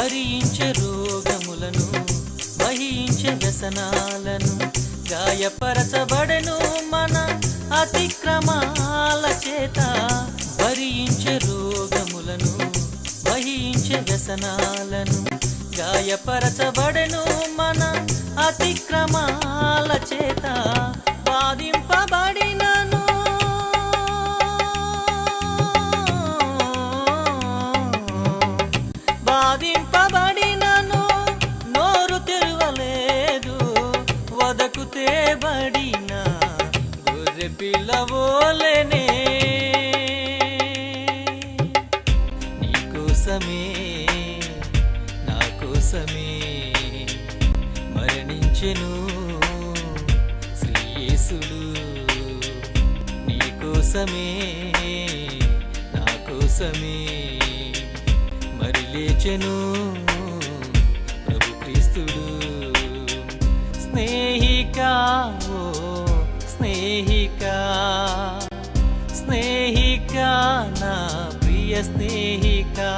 భరించే రోగములను, వహించే వ్యసనాలను, గాయపరచబడెను మన అతిక్రమాల చేత. భరించే రోగములను, వహించే వ్యసనాలను, గాయపరచబడెను మన అతిక్రమాల చేత. బాధింపబడినను, బాధింపబడినను నోరు తెరవలేదు. వదకు తేబడిన గొర్రె పిల్లవోలెనే నీకోసమే నా కోసమే మరణించెను శ్రీ యేసుడు. నీకోసమే నా కోసమే మరి లేచెను ప్రభు క్రీస్తుడు. స్నేహికా, ఓ స్నేహికా, స్నేహికా, నా ప్రియ స్నేహికా.